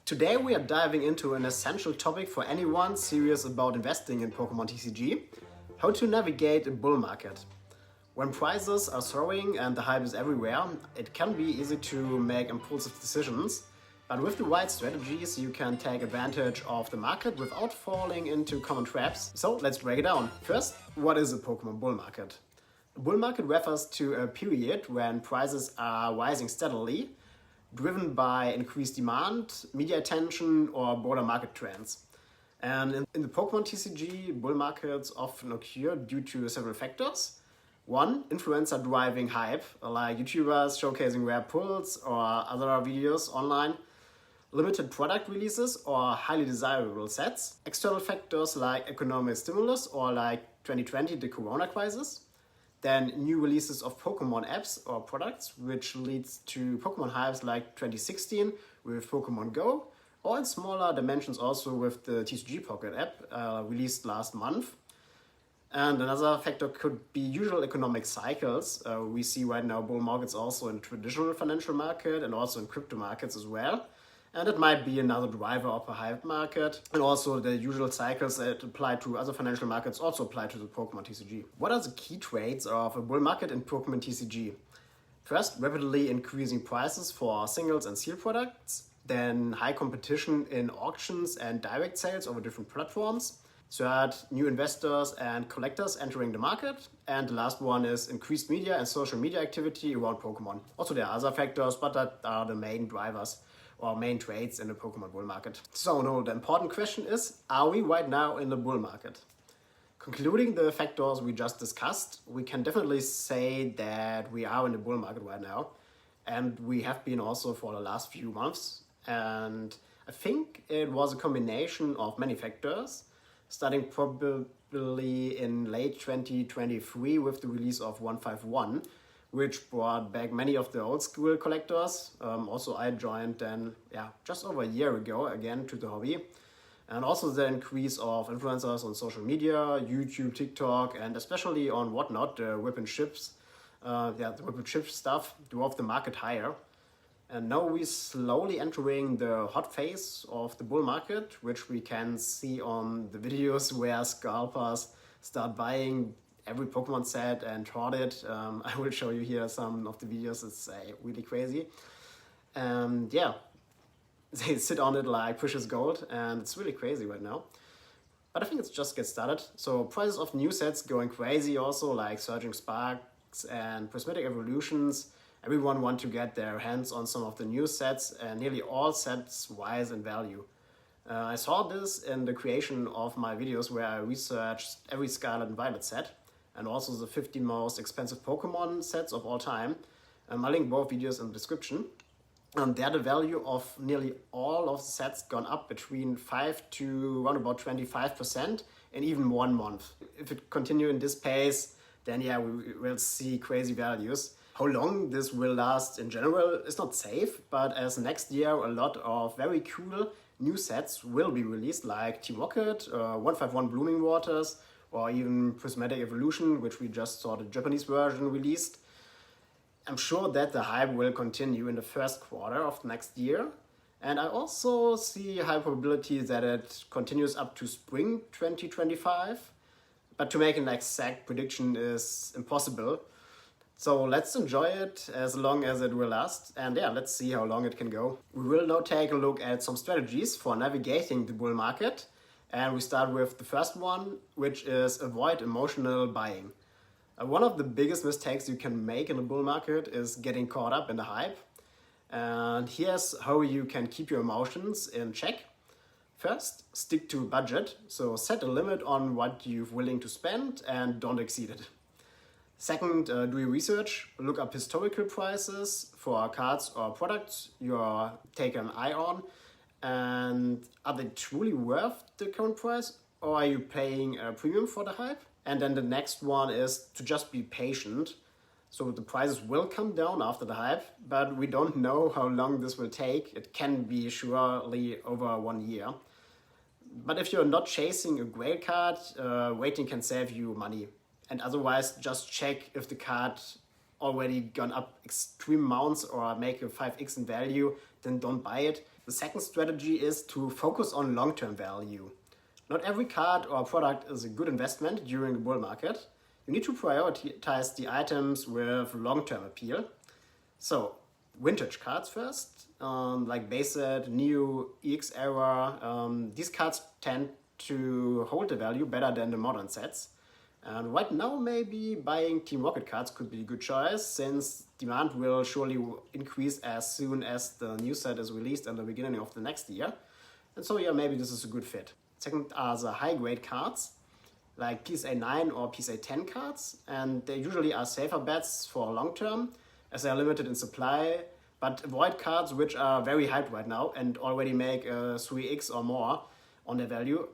Today we are diving into an essential topic for anyone serious about investing in Pokémon TCG: how to navigate a bull market. When prices are soaring and the hype is everywhere, it can be easy to make impulsive decisions, but with the right strategies you can take advantage of the market without falling into common traps. So let's break it down. First, what is a Pokémon bull market? A bull market refers to a period when prices are rising steadily, driven by increased demand, media attention, or broader market trends. And in the Pokémon TCG, bull markets often occur due to several factors. One, influencer driving hype, like YouTubers showcasing rare pulls or other videos online. Limited product releases or highly desirable sets. External factors like economic stimulus or like 2020, the Corona crisis. Then new releases of Pokemon apps or products, which leads to Pokemon hypes like 2016 with Pokemon Go, or in smaller dimensions also with the TCG Pocket app released last month. And another factor could be usual economic cycles. We see right now bull markets also in traditional financial market and also in crypto markets as well. And it might be another driver of a hype market. And also the usual cycles that apply to other financial markets also apply to the Pokemon TCG. What are the key traits of a bull market in Pokemon TCG? First, rapidly increasing prices for singles and sealed products. Then high competition in auctions and direct sales over different platforms. Third, new investors and collectors entering the market. And the last one is increased media and social media activity around Pokemon. Also there are other factors, but that are the main drivers or main traits in the Pokemon bull market. So no, the important question is, are we right now in the bull market? Concluding the factors we just discussed, we can definitely say that we are in the bull market right now. And we have been also for the last few months. And I think it was a combination of many factors, starting probably in late 2023 with the release of 151, which brought back many of the old school collectors. Also I joined then, just over a year ago again to the hobby. And also the increase of influencers on social media, YouTube, TikTok, and especially on Whatnot, the whip and chips. The whip and chip stuff drove the market higher. And now we're slowly entering the hot phase of the bull market, which we can see on the videos where scalpers start buying every Pokemon set and hoard it. I will show you here some of the videos. It's really crazy. And they sit on it like precious gold, and it's really crazy right now. But I think it's just get started. So prices of new sets going crazy also, like Surging Sparks and Prismatic Evolutions. Everyone want to get their hands on some of the new sets, and nearly all sets rise in value. I saw this in the creation of my videos where I researched every Scarlet and Violet set, and also the 50 most expensive Pokemon sets of all time. I'll link both videos in the description. And there the value of nearly all of the sets gone up between 5 to around about 25% in even 1 month. If it continue in this pace, then we will see crazy values. How long this will last in general is not safe, but as next year a lot of very cool new sets will be released, like Team Rocket, 151 Blooming Waters, or even Prismatic Evolution, which we just saw the Japanese version released. I'm sure that the hype will continue in the first quarter of next year. And I also see a high probability that it continues up to spring 2025. But to make an exact prediction is impossible. So let's enjoy it as long as it will last. And let's see how long it can go. We will now take a look at some strategies for navigating the bull market. And we start with the first one, which is avoid emotional buying. One of the biggest mistakes you can make in a bull market is getting caught up in the hype. And here's how you can keep your emotions in check. First, stick to a budget. So set a limit on what you're willing to spend and don't exceed it. Second, do your research. Look up historical prices for cards or products you're taking an eye on. And are they truly worth the current price, or are you paying a premium for the hype? And then the next one is to just be patient. So the prices will come down after the hype, but we don't know how long this will take. It can be surely over 1 year. But if you're not chasing a great card, waiting can save you money. And otherwise, just check if the card already gone up extreme amounts or make a 5x in value, then don't buy it. The second strategy is to focus on long-term value. Not every card or product is a good investment during the bull market. You need to prioritize the items with long-term appeal. So, vintage cards first, like base set, new, EX era. These cards tend to hold the value better than the modern sets. And right now, maybe buying Team Rocket cards could be a good choice, since demand will surely increase as soon as the new set is released at the beginning of the next year. And so, yeah, maybe this is a good fit. Second are the high-grade cards, like PSA 9 or PSA 10 cards, and they usually are safer bets for long term, as they are limited in supply, but avoid cards which are very hyped right now and already make a 3x or more on their value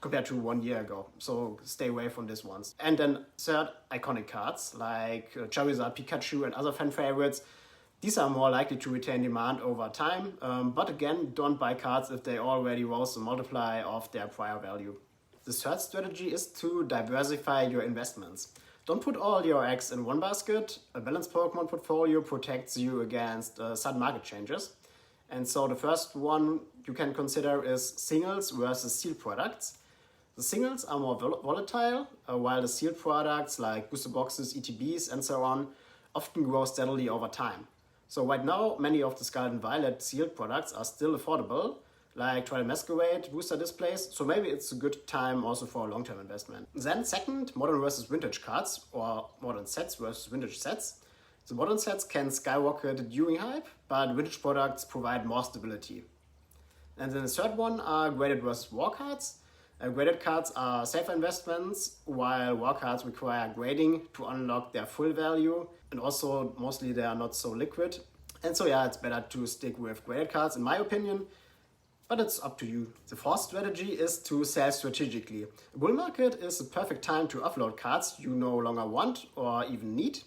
compared to 1 year ago. So stay away from these ones. And then third, iconic cards like Charizard, Pikachu and other fan favorites. These are more likely to retain demand over time, but again, don't buy cards if they already rose the multiply of their prior value. The third strategy is to diversify your investments. Don't put all your eggs in one basket. A balanced Pokemon portfolio protects you against sudden market changes. And so the first one you can consider is singles versus sealed products. The singles are more volatile, while the sealed products like booster boxes, ETBs and so on often grow steadily over time. So right now, many of the Scarlet and Violet sealed products are still affordable, like Twilight Masquerade, booster displays, so maybe it's a good time also for a long-term investment. Then second, modern versus vintage cards, or modern sets versus vintage sets. The modern sets can skyrocket during hype, but vintage products provide more stability. And then the third one are graded versus war cards. Graded cards are safer investments, while war cards require grading to unlock their full value, and also mostly they are not so liquid. And so yeah, it's better to stick with graded cards in my opinion, but it's up to you. The fourth strategy is to sell strategically. A bull market is the perfect time to offload cards you no longer want or even need.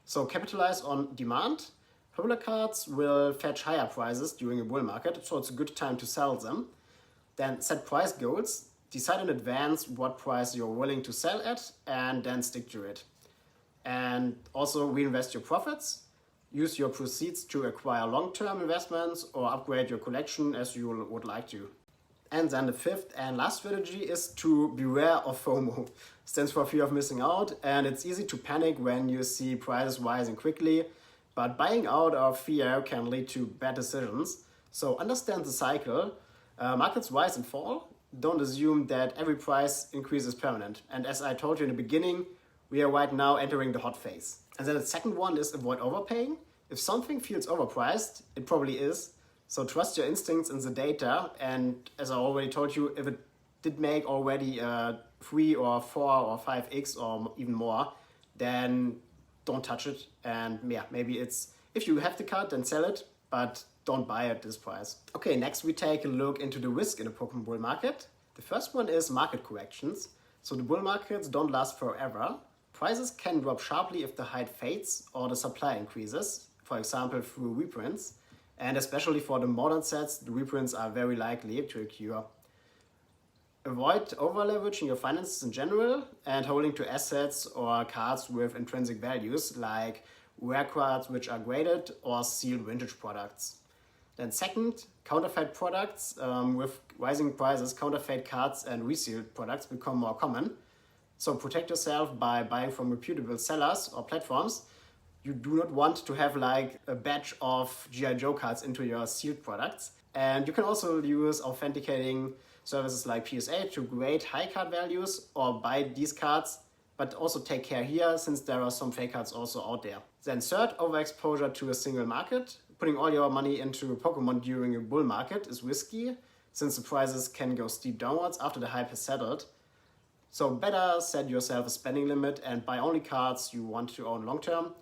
So capitalize on demand. Popular cards will fetch higher prices during a bull market, so it's a good time to sell them. Then set price goals. Decide in advance what price you're willing to sell at and then stick to it. And also reinvest your profits. Use your proceeds to acquire long-term investments or upgrade your collection as you would like to. And then the fifth and last strategy is to beware of FOMO. Stands for fear of missing out, and it's easy to panic when you see prices rising quickly, but buying out of fear can lead to bad decisions. So understand the cycle. Markets rise and fall. Don't assume that every price increase is permanent. And as I told you in the beginning, we are right now entering the hot phase. And then the second one is avoid overpaying. If something feels overpriced, it probably is. So trust your instincts in the data. And as I already told you, if it did make already 3 or 4 or 5x or even more, then don't touch it. And yeah, maybe it's, if you have the card, then sell it, but don't buy at this price. Okay, next we take a look into the risk in a Pokemon bull market. The first one is market corrections. So the bull markets don't last forever. Prices can drop sharply if the hype fades or the supply increases, for example through reprints. And especially for the modern sets, the reprints are very likely to occur. Avoid over-leveraging your finances in general and holding to assets or cards with intrinsic values like rare cards which are graded or sealed vintage products. Then second, counterfeit products. With rising prices, counterfeit cards and resealed products become more common. So protect yourself by buying from reputable sellers or platforms. You do not want to have like a batch of G.I. Joe cards into your sealed products. And you can also use authenticating services like PSA to grade high card values or buy these cards, but also take care here since there are some fake cards also out there. Then third, overexposure to a single market. Putting all your money into Pokemon during a bull market is risky since the prices can go steep downwards after the hype has settled. So better set yourself a spending limit and buy only cards you want to own long term.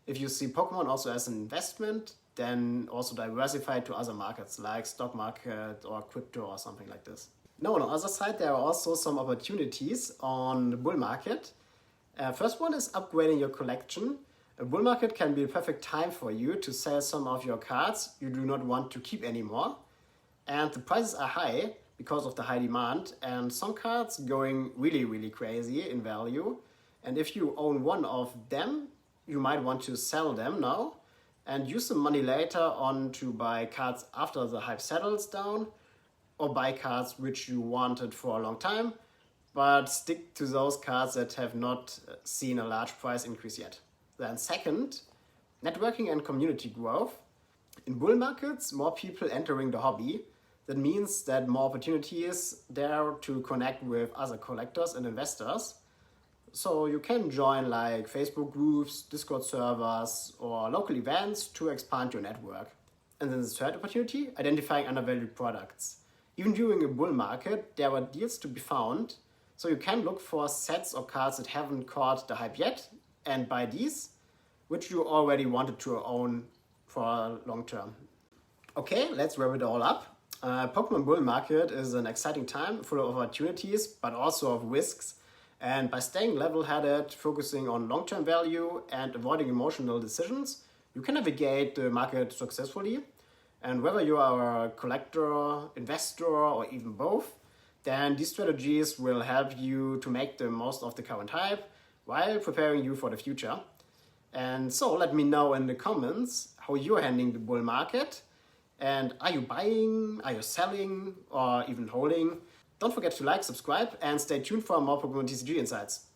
If you see Pokemon also as an investment, then also diversify to other markets like stock market or crypto or something like this. Now on the other side, there are also some opportunities on the bull market. First one is upgrading your collection. A bull market can be a perfect time for you to sell some of your cards you do not want to keep anymore. And the prices are high because of the high demand and some cards going really crazy in value. And if you own one of them, you might want to sell them now. and use the money later on to buy cards after the hype settles down, or buy cards which you wanted for a long time, but stick to those cards that have not seen a large price increase yet. Then second, networking and community growth. In bull markets, more people entering the hobby. That means that more opportunities there to connect with other collectors and investors. So you can join like Facebook groups, Discord servers, or local events to expand your network. And then the third opportunity, identifying undervalued products. Even during a bull market, there are deals to be found. So you can look for sets or cards that haven't caught the hype yet and buy these, which you already wanted to own for long term. Okay, let's wrap it all up. Pokemon bull market is an exciting time full of opportunities, but also of risks. And by staying level-headed, focusing on long-term value, and avoiding emotional decisions, you can navigate the market successfully. And whether you are a collector, investor, or even both, then these strategies will help you to make the most of the current hype while preparing you for the future. And so let me know in the comments how you're handling the bull market. And are you buying, are you selling, or even holding? Don't forget to like, subscribe, and stay tuned for more Pokémon TCG insights.